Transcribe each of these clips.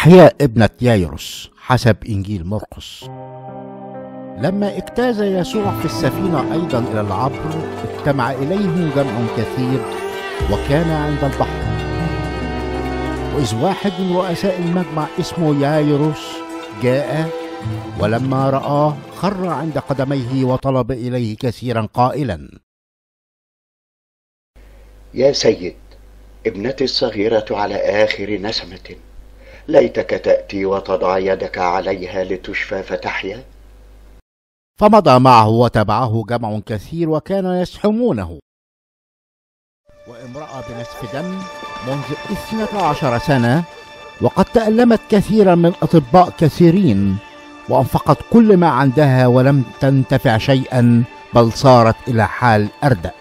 إحياء ابنة يايروس حسب إنجيل مرقس. لما اجتاز يسوع في السفينة أيضا إلى العبر اجتمع إليه جمع كثير وكان عند البحر، وإذ واحد من رؤساء المجمع اسمه يايروس جاء، ولما رآه خر عند قدميه وطلب إليه كثيرا قائلا: يا سيد، ابنتي الصغيرة على آخر نسمة، ليتك تأتي وتضع يدك عليها لتشفى فتحيا. فمضى معه وتبعه جمع كثير وكانوا يزحمونه. وامرأة بنزف دم منذ 12 سنة، وقد تألمت كثيرا من أطباء كثيرين، وأنفقت كل ما عندها ولم تنتفع شيئا، بل صارت إلى حال أردأ.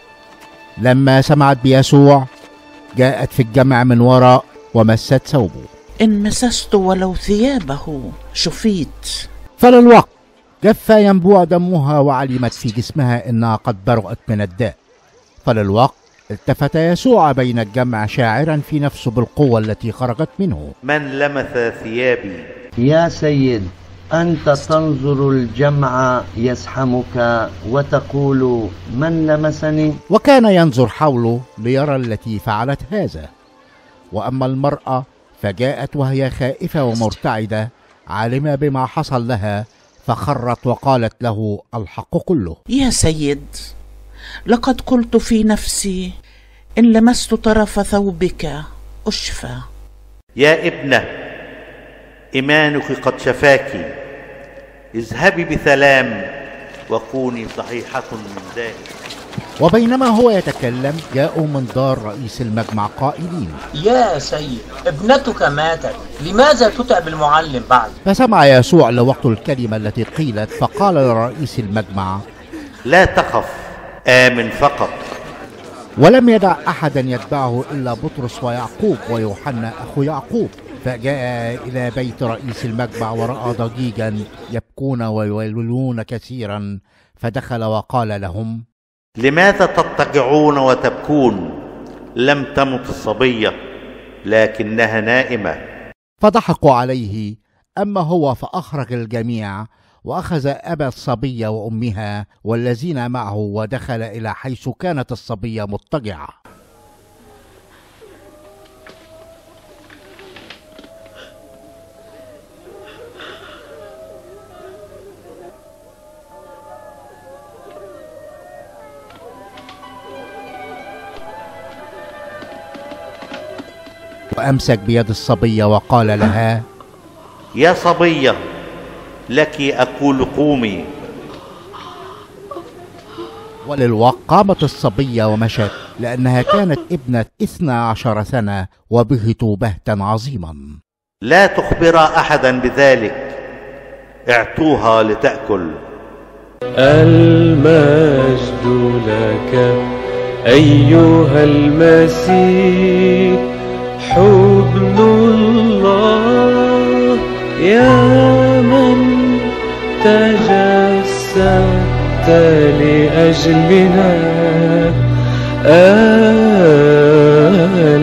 لما سمعت بيسوع جاءت في الجمع من وراء ومست ثوبه، إن مسست ولو ثيابه شفيت. فللوقت جف ينبوع دمها، وعلمت في جسمها إنها قد برأت من الداء. فللوقت التفت يسوع بين الجمع شاعرا في نفسه بالقوة التي خرجت منه: من لمس ثيابي؟ يا سيد، أنت تنظر الجمع يزحمك وتقول: من لمسني؟ وكان ينظر حوله ليرى التي فعلت هذا. وأما المرأة فجاءت وهي خائفة ومرتعدة، عالمة بما حصل لها، فخرت وقالت له الحق كله: يا سيد، لقد قلت في نفسي: إن لمست طرف ثوبك أشفى. يا ابنة، إيمانك قد شفاك، اذهبي بسلام وكوني صحيحة من ذلك. وبينما هو يتكلم جاءوا من دار رئيس المجمع قائلين: يا سيد، ابنتك ماتت، لماذا تتعب المعلم بعد؟ فسمع يسوع لوقت الكلمة التي قيلت، فقال لرئيس المجمع: لا تخف، آمن فقط. ولم يدع أحدا يتبعه إلا بطرس ويعقوب ويوحنا أخو يعقوب. فجاء إلى بيت رئيس المجمع ورأى ضجيجا يبكون ويولون كثيرا، فدخل وقال لهم: لماذا تضطجعون وتبكون؟ لم تمت الصبية، لكنها نائمة. فضحكوا عليه. أما هو فأخرج الجميع، وأخذ أبا الصبية وأمها والذين معه، ودخل إلى حيث كانت الصبية مضطجعة. وأمسك بيد الصبية وقال لها: يا صبية، لك أقول قومي. وللوقت قامت الصبية ومشت، لأنها كانت ابنة 12 سنة، وبهتوا بهتا عظيما. لا تخبر أحدا بذلك، اعطوها لتأكل. المجد لك أيها المسيح، حضن الله يا من تجسدت لأجلنا.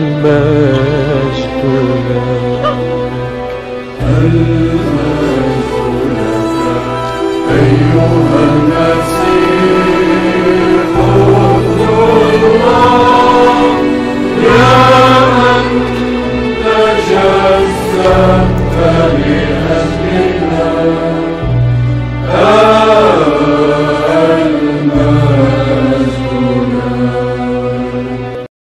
المجد لك، المجد لك أيها المسيح، حضن الله يا من تجسد